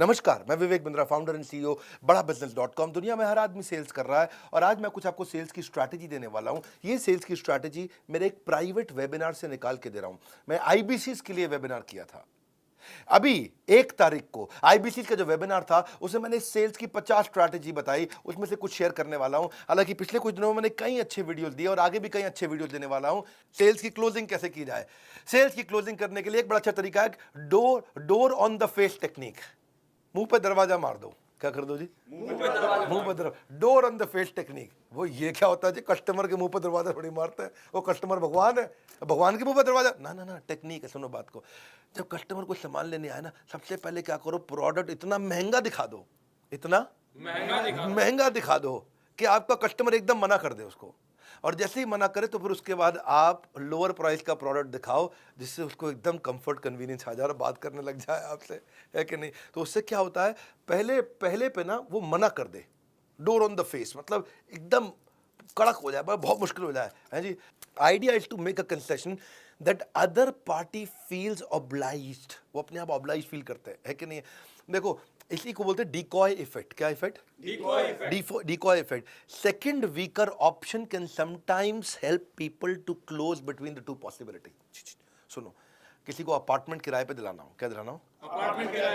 नमस्कार, मैं Vivek Bindra, founder and CEO बड़ा बिजनेस.com। दुनिया में हर आदमी सेल्स कर रहा है और आज मैं कुछ आपको सेल्स की स्ट्रैटेजी देने वाला हूं। ये सेल्स की स्ट्रैटेजी मेरे एक प्राइवेट वेबिनार से निकाल के दे रहा हूं। मैं आईबीसी के लिए वेबिनार किया था। अभी 1 तारीख को आईबीसी का जो वेबिनार था उसमें मैंने सेल्स की 50 स्ट्रैटेजी बताई, उसमें से कुछ शेयर करने वाला हूं। हालांकि पिछले कुछ दिनों में मैंने कई अच्छे वीडियोस दिए और आगे भी कई अच्छे वीडियोस देने वाला हूं। सेल्स की क्लोजिंग कैसे की जाए। सेल्स की क्लोजिंग करने के लिए एक बड़ा अच्छा तरीका है door on the face technique. मुंह पे दरवाजा मार दो। क्या कर दो जी? मुंह पे दरवाजा। Door on the face technique. वो ये क्या होता है जी? कस्टमर के मुंह पे दरवाजा थोड़ी मारते हैं। वो कस्टमर भगवान है, भगवान के मुंह पे दरवाजा ना ना ना। टेक्निक है, सुनो बात को। जब कस्टमर को सामान लेने आए ना, सबसे पहले क्या करो, प्रोडक्ट इतना महंगा दिखा दो, इतना महंगा दिखा दो कि आपका कस्टमर एकदम मना कर दे उसको। और जैसे ही मना करे तो फिर उसके बाद आप लोअर प्राइस का प्रोडक्ट दिखाओ जिससे उसको एकदम कंफर्ट कन्वीनियंस आ जाए और बात करने लग जाए आपसे, है कि नहीं? तो उससे क्या होता है, पहले पे ना वो मना कर दे। डोर ऑन द फेस मतलब एकदम कड़क हो जाए, बहुत मुश्किल हो जाए, है जी। Idea is to make a concession that other party feels obliged. वो अपने आप ऑब्लाइज फील करते हैं, है कि नहीं? देखो, इसी को बोलते हैं डिकॉय इफेक्ट। क्या effect? Decoy effect. Second weaker option can sometimes help people to close between the two possibility. सुनो, किसी को अपार्टमेंट किराए पे दिलाना हो, क्या दिलाना हो?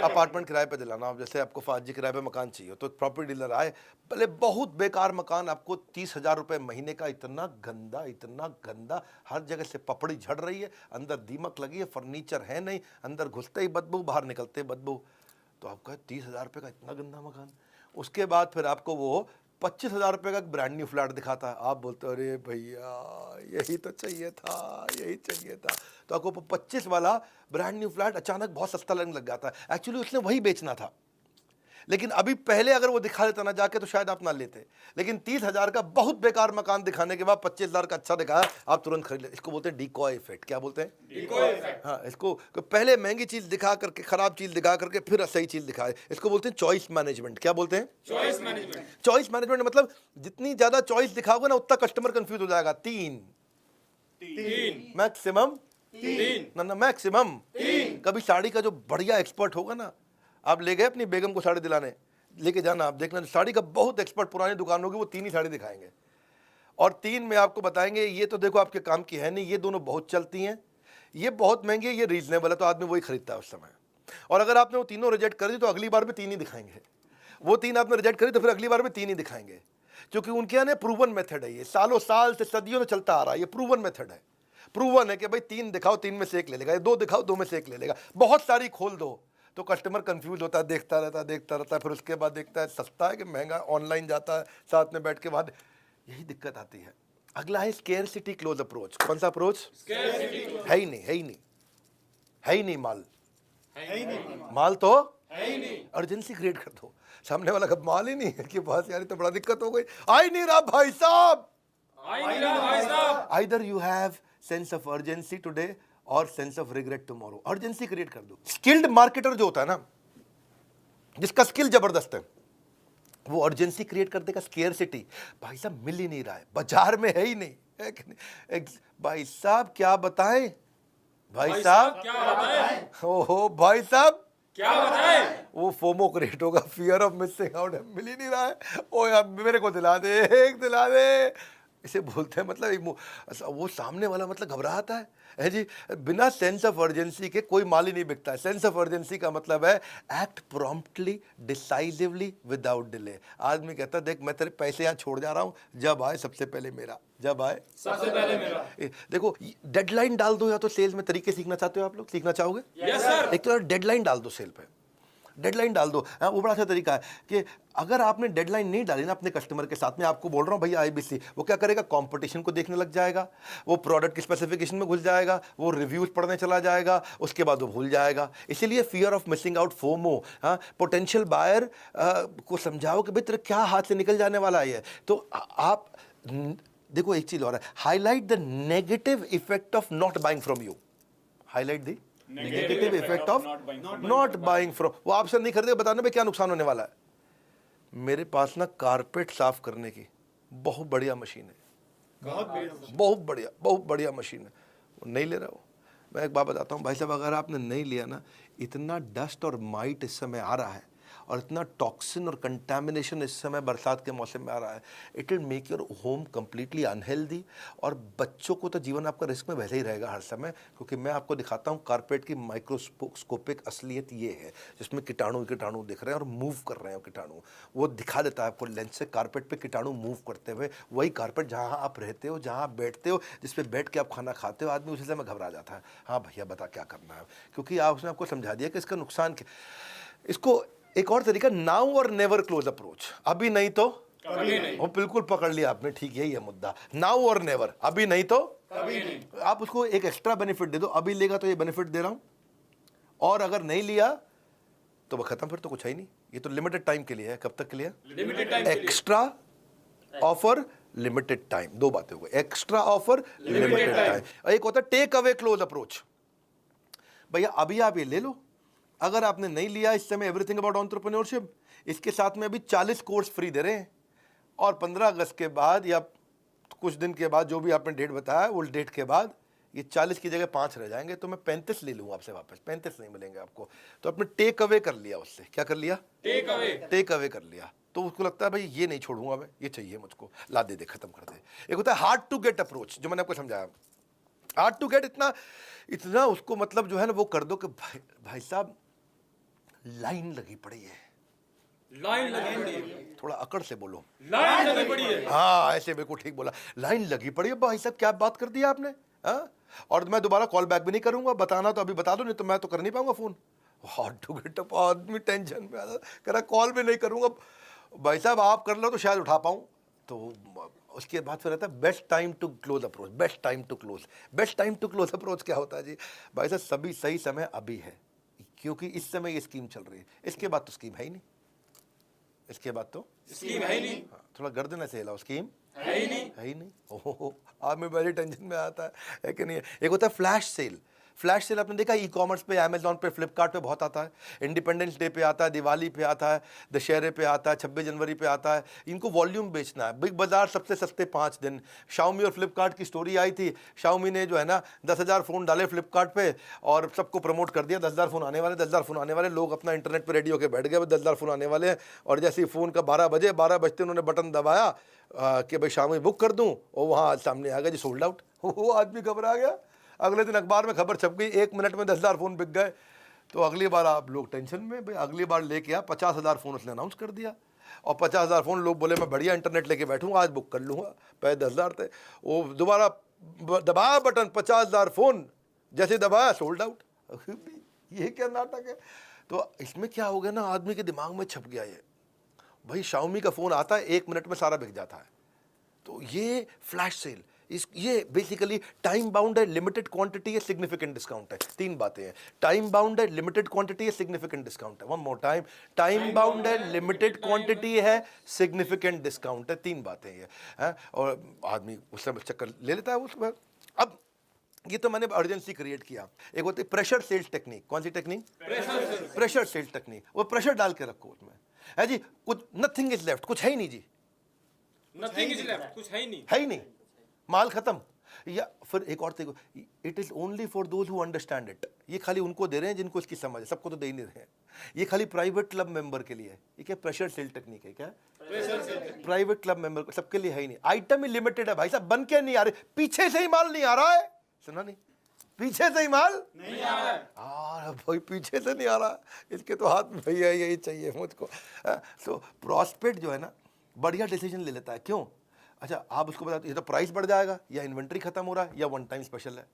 अपार्टमेंट किराए पे दिलाना हो। जैसे आपको फाजी किराए पे मकान चाहिए तो एक प्रॉपर्टी डीलर आए, भले बहुत बेकार मकान, आपको 30,000 रुपए महीने का, इतना गंदा, हर जगह से पपड़ी झड़ रही है, अंदर दीमक लगी है, फर्नीचर है नहीं, अंदर घुसते ही बदबू, बाहर निकलते ही बदबू। तो आपका 30,000 रुपये का इतना गंदा मकान। उसके बाद फिर आपको वो 25,000 रुपये का ब्रांड न्यू फ्लैट दिखाता है। आप बोलते हो अरे भैया यही तो चाहिए था, यही चाहिए था। तो आपको 25 वाला ब्रांड न्यू फ्लैट अचानक बहुत सस्ता लगने लग जाता है। एक्चुअली उसने वही बेचना था, लेकिन अभी पहले अगर वो दिखा देता ना जाके तो शायद आप ना लेते। लेकिन 30,000 का बहुत बेकार मकान दिखाने के बाद 25,000 का अच्छा दिखाया, आप तुरंत खरीद ले। इसको बोलते हैं डिकॉय इफेक्ट। क्या बोलते हैं? Decoy effect. हाँ, इसको पहले महंगी चीज दिखा करके, खराब चीज दिखा करके, फिर सही चीज दिखाए। इसको बोलते हैं चॉइस मैनेजमेंट। क्या बोलते हैं? Choice management. चॉइस मैनेजमेंट मतलब जितनी ज्यादा चॉइस दिखाओगे ना उतना कस्टमर कंफ्यूज हो जाएगा। तीन मैक्सिमम, ना मैक्सिमम। कभी साड़ी का जो बढ़िया एक्सपर्ट होगा ना, आप ले गए अपनी बेगम को साड़ी दिलाने, लेके जाना, आप देखना साड़ी का बहुत एक्सपर्ट पुरानी दुकान होगी, वो 3 ही साड़ी दिखाएंगे और 3 में आपको बताएंगे ये तो देखो आपके काम की है नहीं, ये दोनों बहुत चलती हैं, ये बहुत महंगी है, ये रीजनेबल है। तो आदमी वही खरीदता है उस समय। और अगर आपने वो तीनों रिजेक्ट कर दी तो अगली बार भी 3 ही दिखाएंगे। वो 3 आपने रिजेक्ट करी तो फिर अगली बार भी 3 ही दिखाएंगे, क्योंकि उनके यहाँ प्रूवन मेथड है। ये सालों साल से, सदियों से चलता आ रहा है। ये प्रूवन मेथड है। प्रूवन है कि भाई 3 दिखाओ, 3 में से 1 ले लेगा, 2 दिखाओ, 2 में से 1 ले लेगा। बहुत सारी खोल दो तो कस्टमर कंफ्यूज होता है, देखता रहता है, फिर उसके बाद देखता है सस्ता है कि महंगा, ऑनलाइन जाता है, साथ में बैठ के बाद यही दिक्कत आती है। अगला है स्केर्सिटी क्लोज अप्रोच। कौन सा अप्रोच? है ही नहीं माल तो है ही नहीं। अर्जेंसी क्रिएट कर दो। सामने वाला का माल ही नहीं है कि बस यार तो बड़ा दिक्कत हो गई, आई नहीं रहा भाई साहब। Either you have sense of urgency today और sense of regret tomorrow. Urgency create कर दो। स्किल्ड मार्केटर जो होता है ना, जिसका स्किल जबरदस्त है, वो अर्जेंसी क्रिएट कर देगा। स्केर्सिटी, भाई साहब मिल ही नहीं रहा है, बाजार में है ही नहीं, है कि नहीं? भाई साहब क्या बताएं, भाई साहब क्या बताएं, ओहो भाई साहब क्या बताएं। वो फोमो क्रिएट होगा, फियर ऑफ मिसिंग आउट। मिल ही नहीं रहा है, ओ यार मेरे को दिला दे, एक दिला दे, इसे बोलते हैं। मतलब वो सामने वाला मतलब घबराता है जी। बिना सेंस ऑफ अर्जेंसी के कोई माल ही नहीं बिकता है। सेंस ऑफ अर्जेंसी का मतलब है act promptly, decisively, without delay. आदमी कहता है देख मैं तेरे पैसे यहाँ छोड़ जा रहा हूँ, जब आए सबसे पहले मेरा, जब आए सबसे पहले मेरा। देखो डेडलाइन डाल दो, या तो सेल्स में तरीके सीखना चाहते हो आप लोग, सीखना चाहोगे? Yes sir. एक तो डेडलाइन डाल दो, सेल पे डेडलाइन डाल दो। हाँ, वो बड़ा अच्छा तरीका है कि अगर आपने डेडलाइन नहीं डाली ना अपने कस्टमर के साथ में, आपको बोल रहा हूँ भैया आईबीसी, वो क्या करेगा, कंपटीशन को देखने लग जाएगा, वो प्रोडक्ट की स्पेसिफिकेशन में घुस जाएगा, वो रिव्यूज पढ़ने चला जाएगा, उसके बाद वो भूल जाएगा। इसीलिए fear of missing out, FOMO. हाँ, पोटेंशियल बायर को समझाओ कि भाई तेरे क्या हाथ से निकल जाने वाला है। तो आप देखो एक चीज और है, highlight the negative effect of not buying from you. Highlight the negative effect of not buying from. वो आपसे नहीं खरीदे, बताने में क्या नुकसान होने वाला है। मेरे पास ना कारपेट साफ करने की बहुत बढ़िया मशीन है, बहुत बढ़िया मशीन है, वो नहीं ले रहा हो। मैं एक बात बताता हूँ भाई साहब, अगर आपने नहीं लिया ना, इतना डस्ट और माइट इस समय आ रहा है, और इतना टॉक्सिन और कंटामिनेशन इस समय बरसात के मौसम में आ रहा है, it will make your home completely unhealthy. और बच्चों को तो जीवन आपका रिस्क में वैसे ही रहेगा हर समय, क्योंकि मैं आपको दिखाता हूँ कारपेट की माइक्रोस्कोपिक असलियत ये है, जिसमें कीटाणु दिख रहे हैं और मूव कर रहे हैं। कीटाणु वो दिखा देता है आपको लेंस से, कारपेट पे कीटाणु मूव करते हुए। वही कारपेट जहाँ आप रहते हो, जहाँ आप बैठते हो, जिस पे बैठ के आप खाना खाते हो, आदमी उसी समय घबरा जाता है, हाँ भैया बता क्या करना है, क्योंकि उसने आपको समझा दिया कि इसका नुकसान क्या। इसको एक और तरीका, नाउ और नेवर क्लोज अप्रोच, अभी नहीं तो कभी नहीं। वो बिल्कुल पकड़ लिया आपने, ठीक यही है मुद्दा, नाउ और नेवर, अभी नहीं तो कभी नहीं। आप उसको एक एक्स्ट्रा बेनिफिट दे दो, अभी लेगा तो ये बेनिफिट दे रहा हूं, और अगर नहीं लिया तो वह खत्म, फिर तो कुछ है ही नहीं। ये तो लिमिटेड टाइम के लिए है। कब तक के लिए? Limited time. Extra offer, limited time, दो बातें हो गई, एक्स्ट्रा ऑफर, लिमिटेड टाइम। एक होता है टेक अवे क्लोज अप्रोच, भैया अभी आप ये ले लो, अगर आपने नहीं लिया इस समय एवरीथिंग अबाउट एंटरप्रेन्योरशिप, इसके साथ में अभी 40 कोर्स फ्री दे रहे हैं, और 15 अगस्त के बाद या कुछ दिन के बाद, जो भी आपने डेट बताया, वो डेट के बाद ये 40 की जगह 5 रह जाएंगे, तो मैं 35 ले लूँगा आपसे वापस, 35 नहीं मिलेंगे आपको। तो आपने टेक अवे कर लिया उससे, क्या कर लिया? टेक अवे कर लिया। तो उसको लगता है भाई ये नहीं छोड़ूंगा मैं, ये चाहिए मुझको, ला दे, खत्म कर दे। एक होता है हार्ड टू गेट अप्रोच, जो मैंने आपको समझाया। हार्ड टू गेट, इतना उसको मतलब जो है ना वो कर दो कि भाई साहब लाइन लगी पड़ी है, लाइन लगी पड़ी है, थोड़ा अकड़ से बोलो, लाइन लगी पड़ी है। हाँ ऐसे बिल्कुल ठीक बोला, लाइन लगी पड़ी है। भाई साहब क्या बात कर दी आपने, हाँ? और मैं दोबारा कॉल बैक भी नहीं करूंगा, बताना तो अभी बता दो, नहीं तो मैं तो कर नहीं पाऊंगा phone. Hard to get up, आदमी टेंशन में आता, कह रहा कॉल भी नहीं करूंगा। भाई साहब आप कर लो तो शायद उठा पाऊं। तो उसके बाद फिर रहता है best time to close approach. Best time to close, best time to close approach क्या होता है जी? भाई साहब सभी सही समय अभी है, क्योंकि इस समय ये स्कीम चल रही है, इसके बाद तो स्कीम है ही नहीं, इसके बाद तो स्कीम है ही नहीं। हाँ, थोड़ा गर्दन ऐसे हिलाओ, स्कीम है ही नहीं, है ही नहीं। ओहो, आप में बड़ी टेंशन में आता है कि नहीं? एक होता है फ्लैश सेल। फ्लैश सेल आपने देखा ई कॉमर्स पे, अमेजॉन पे, फ्लिपकार्ट पे बहुत आता है। इंडिपेंडेंस डे पे आता है, दिवाली पे आता है, दशहरे पे आता है, 26 जनवरी पे आता है। इनको वॉल्यूम बेचना है। बिग बाजार सबसे सस्ते 5 दिन। शाओमी और फ्लिपकार्ट की स्टोरी आई थी, शाओमी ने जो है ना 10,000 फ़ोन डाले फ्लिपकार्ट पे और सबको प्रमोट कर दिया, 10,000 फ़ोन आने वाले, 10,000 फ़ोन आने वाले। लोग अपना इंटरनेट पर रेडी होकर बैठ गए, 10,000 फ़ोन आने वाले हैं। और जैसे ही फ़ोन का 12 बजे, 12 बजते उन्होंने बटन दबाया कि भाई शाओमी बुक कर दूँ, और वहाँ सामने आ गया जी सोल्ड आउट। वो आदमी घबरा गया। अगले दिन अखबार में खबर छप गई, 1 मिनट में 10,000 फ़ोन बिक गए। तो अगली बार आप लोग टेंशन में, भाई अगली बार लेके आ, 50,000 फ़ोन उसने अनाउंस कर दिया, और 50,000 फ़ोन लोग बोले मैं बढ़िया इंटरनेट लेके बैठूंगा, आज बुक कर लूँगा। पहले 10,000 थे, वो दोबारा दबाया बटन, 50,000 फ़ोन, जैसे दबाया सोल्ड आउट। ये क्या नाटक है? तो इसमें क्या हो गया ना, आदमी के दिमाग में छप गया ये, भाई शाओमी का फ़ोन आता है 1 मिनट में सारा बिक जाता है। तो ये फ्लैश सेल, ये बेसिकली टाइम बाउंड है, लिमिटेड क्वांटिटी है, सिग्निफिकेंट डिस्काउंट है। 3 बातें हैं, टाइम बाउंड है, लिमिटेड क्वांटिटी है, सिग्निफिकेंट डिस्काउंट है। One more time, time bound है, लिमिटेड क्वांटिटी है, सिग्निफिकेंट डिस्काउंट है। 3 बातें ये हैं, और आदमी उस समय चक्कर ले लेता है उसमें। अब ये तो मैंने अर्जेंसी क्रिएट किया। एक होती है प्रेशर सेल्स टेक्निक। कौन सी टेक्निक? Pressure sales technique. वो प्रेशर डाल के रखो उसमें, है जी, कुछ नथिंग इज लेफ्ट, कुछ है ही नहीं जी, नथिंग इज लेफ्ट, कुछ है ही नहीं, है ही नहीं, माल खत्म। या फिर एक और देखो, it is only for those who understand it. ये खाली उनको दे रहे हैं जिनको इसकी समझ है, सबको तो दे ही नहीं रहे हैं। ये खाली प्राइवेट क्लब मेंबर के लिए है। ये क्या प्रेशर सेल टेक्निक है? क्या प्राइवेट क्लब मेंबर, सबके लिए है ही नहीं। आइटम ही लिमिटेड है भाई साहब, बन के नहीं आ रहे, पीछे से ही माल नहीं आ रहा है। सुना नहीं? पीछे से ही माल नहीं आ रहा है। भाई पीछे से नहीं आ रहा, इसके तो हाथ में भैया यही चाहिए मुझको। तो प्रॉस्पेक्ट जो है ना बढ़िया डिसीजन ले लेता है। क्यों? अच्छा आप उसको बताते, ये तो प्राइस बढ़ जाएगा, या इन्वेंट्री खत्म हो रहा है, या वन टाइम स्पेशल है,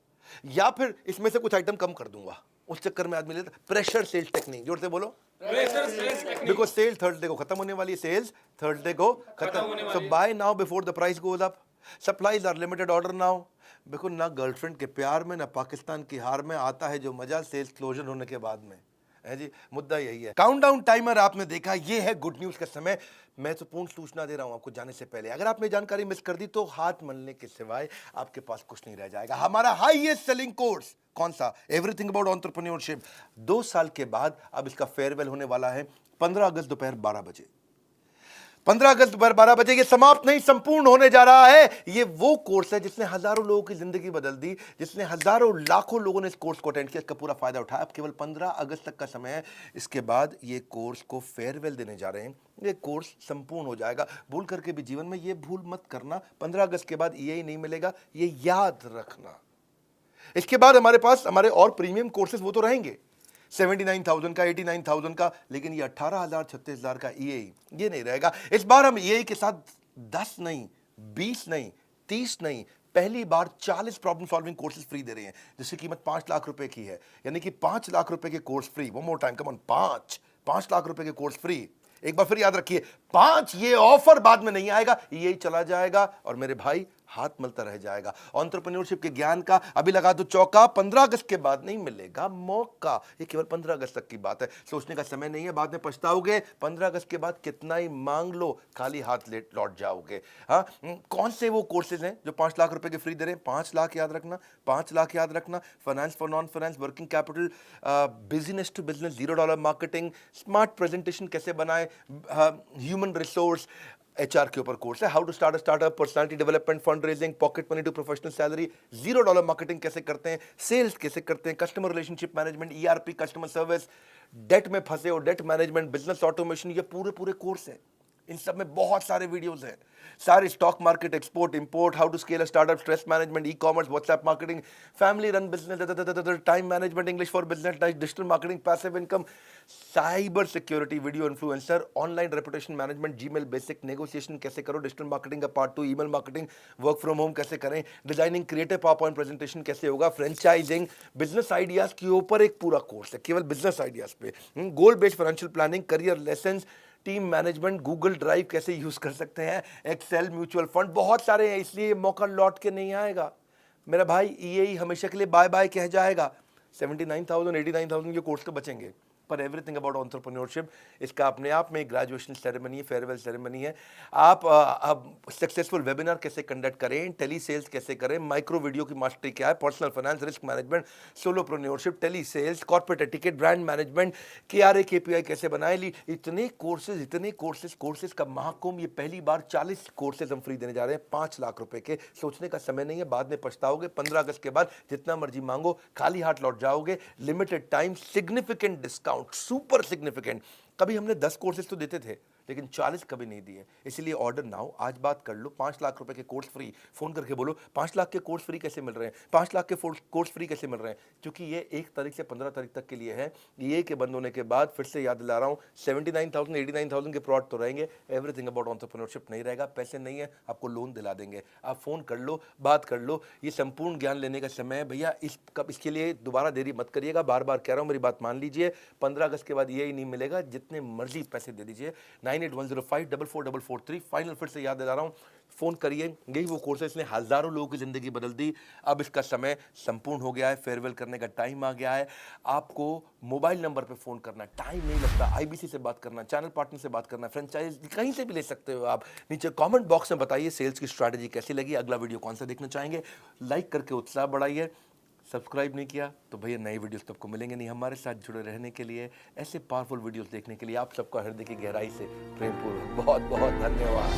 या फिर इसमें से कुछ आइटम कम कर दूंगा। उस चक्कर में आदमी लेता प्रेशर सेल्स टेक्निक। जोर से बोलो, pressure sales technique. Because sale Thursday को खत्म होने वाली है, सेल्स थर्सडे को खत्म। So buy now before the price goes up, supplies are limited order now. Because ना गर्लफ्रेंड के प्यार में, ना पाकिस्तान की हार में आता है जो मजा सेल्स क्लोजर होने के बाद में, है जी। मुद्दा यही है। काउंटडाउन टाइमर आपने देखा, ये है गुड न्यूज का समय। मैं तो पूर्ण सूचना दे रहा हूं आपको जाने से पहले, अगर आपने जानकारी मिस कर दी तो हाथ मलने के सिवाय आपके पास कुछ नहीं रह जाएगा। हमारा हाईएस्ट सेलिंग कोर्स कौन सा? Everything about entrepreneurship. 2 साल के बाद अब इसका फेयरवेल होने वाला है 15 अगस्त दोपहर 12 बजे। 15 अगस्त दोपहर 12 बजे ये समाप्त नहीं, संपूर्ण होने जा रहा है। ये वो कोर्स है जिसने हजारों लोगों की जिंदगी बदल दी, जिसने हजारों लाखों लोगों ने इस कोर्स को अटेंड किया, इसका पूरा फायदा उठाया। अब केवल 15 अगस्त तक का समय है, इसके बाद ये कोर्स को फेयरवेल देने जा रहे हैं। ये कोर्स संपूर्ण हो जाएगा। भूल करके भी जीवन में ये भूल मत करना, 15 अगस्त के बाद ये नहीं मिलेगा, ये याद रखना। इसके बाद हमारे पास हमारे और प्रीमियम कोर्सेज वो तो रहेंगे, 79,000 का, 89,000 का, लेकिन ये 18,000 36,000 का ईएई ये नहीं रहेगा। इस बार हम ईएई के साथ 10 नहीं, 20 नहीं, 30 नहीं, पहली बार 40 प्रॉब्लम सॉल्विंग कोर्सेज फ्री दे रहे हैं, जिसकी कीमत 5 लाख रुपए की है। यानी कि 5 लाख रुपए के course free. One more time, come on, 5 lakh रुपए के कोर्स फ्री। एक बार फिर याद रखिए, 5, ये ऑफर बाद में नहीं आएगा, यही चला जाएगा और मेरे भाई हाथ मलता रह जाएगा। एंटरप्रेन्योरशिप के ज्ञान का अभी लगा दो चौका, 15 अगस्त के बाद नहीं मिलेगा मौका। ये केवल 15 अगस्त तक की बात है, सोचने का समय नहीं है, बाद में पछताओगे। 15 अगस्त के बाद कितना ही मांग लो, खाली हाथ लौट जाओगे। हाँ, कौन से वो कोर्सेज हैं जो 5 लाख रुपए के फ्री दे रहे हैं? 5 लाख याद रखना, 5 लाख याद रखना। Finance for non finance, working capital, business to business, $0 marketing, smart presentation कैसे बनाए, ह्यूमन रिसोर्स, एचआर के ऊपर कोर्स है, how to start a startup, personality development, fund raising, pocket money to professional salary, $0 marketing कैसे करते हैं, sales कैसे करते हैं, customer relationship management, ERP, customer service, debt में फंसे हो, डेट मैनेजमेंट, बिजनेस ऑटोमेशन, ये पूरे कोर्स है। इन सब में बहुत सारे वीडियोस हैं, सारे stock market, export import, how to scale a startup, stress management, e commerce, WhatsApp marketing, family run business, time management, English for business, digital marketing, passive income, cyber security, video influencer, online reputation management, Gmail basic, negotiation कैसे करो, digital marketing का part 2, email marketing, work from home कैसे करें, designing creative PowerPoint presentation कैसे होगा, franchising, business ideas के ऊपर एक पूरा कोर्स है, केवल बिजनेस आइडियाज पे, गोल based financial planning, career lessons, team management, Google drive कैसे यूज कर सकते हैं, एक्सेल, म्यूचुअल फंड, बहुत सारे हैं। इसलिए ये मौका लौट के नहीं आएगा मेरा भाई, ईएई हमेशा के लिए बाय बाय कह जाएगा। 79,000 89,000 के कोर्स तो बचेंगे, पर एवरीथिंग अबाउट एंटरप्रेन्योरशिप, इसका अपने आप में ग्रेजुएशन सेरेमनी है, फेयरवेल सेरेमनी है। आप सक्सेसफुल वेबिनार कैसे कंडक्ट करें, टेली सेल्स कैसे करें, माइक्रो वीडियो की मास्टरी क्या है, personal finance, risk management, solopreneurship, tele sales, corporate etiquette, brand management, KRA KPI कैसे बनाए ली, इतने कोर्सेज का महाकुंभ। ये पहली बार 40 कोर्सेज हम फ्री देने जा रहे हैं, 5 लाख रुपए के। सोचने का समय नहीं है, बाद में पछताओगे। 15 अगस्त के बाद जितना मर्जी मांगो, खाली हाथ लौट जाओगे। Limited time, significant discount, super significant. कभी हमने 10 कोर्सेज तो देते थे, लेकिन 40 कभी नहीं दिए। इसलिए ऑर्डर नाउ, आज बात कर लो। 5 लाख रुपए के कोर्स फ्री, फोन करके बोलो 5 लाख के कोर्स फ्री कैसे मिल रहे हैं, 5 लाख के कोर्स फ्री कैसे मिल रहे हैं, क्योंकि ये 1 तारीख से 15 तारीख तक के लिए है। ये के बंद होने के बाद फिर से याद दिला रहा हूँ, 79,000 89,000 के प्रोडक्ट तो रहेंगे, एवरीथिंग अबाउट एंटरप्रेन्योरशिप नहीं रहेगा। पैसे नहीं है, आपको लोन दिला देंगे। आप फोन कर लो, बात कर लो। ये संपूर्ण ज्ञान लेने का समय है भैया। इसके लिए दोबारा देरी मत करिएगा, बार बार कह रहा हूँ, मेरी बात मान लीजिए। 15 अगस्त के बाद ये ही नहीं मिलेगा, जितने मर्जी पैसे दे दीजिए। 9810544443, फाइनल फिर से याद दिला रहा हूँ, फोन करिए। यही वो कोर्स है, इसने हजारों लोगों की जिंदगी बदल दी। अब इसका समय संपूर्ण हो गया है, फेयरवेल करने का टाइम आ गया है। आपको मोबाइल नंबर पे फोन करना, टाइम नहीं लगता। आईबीसी से बात करना, चैनल पार्टनर से बात करना, फ्रेंचाइज कहीं से भी ले सकते हो आप। नीचे कमेंट बॉक्स में बताइए सेल्स की स्ट्रैटेजी कैसी लगी, अगला वीडियो कौन सा देखना चाहेंगे। लाइक करके उत्साह बढ़ाइए। सब्सक्राइब नहीं किया तो भैया नई वीडियोस सबको मिलेंगे नहीं। हमारे साथ जुड़े रहने के लिए, ऐसे पावरफुल वीडियोस देखने के लिए आप सबका हृदय की गहराई से प्रेमपूर्वक बहुत बहुत धन्यवाद।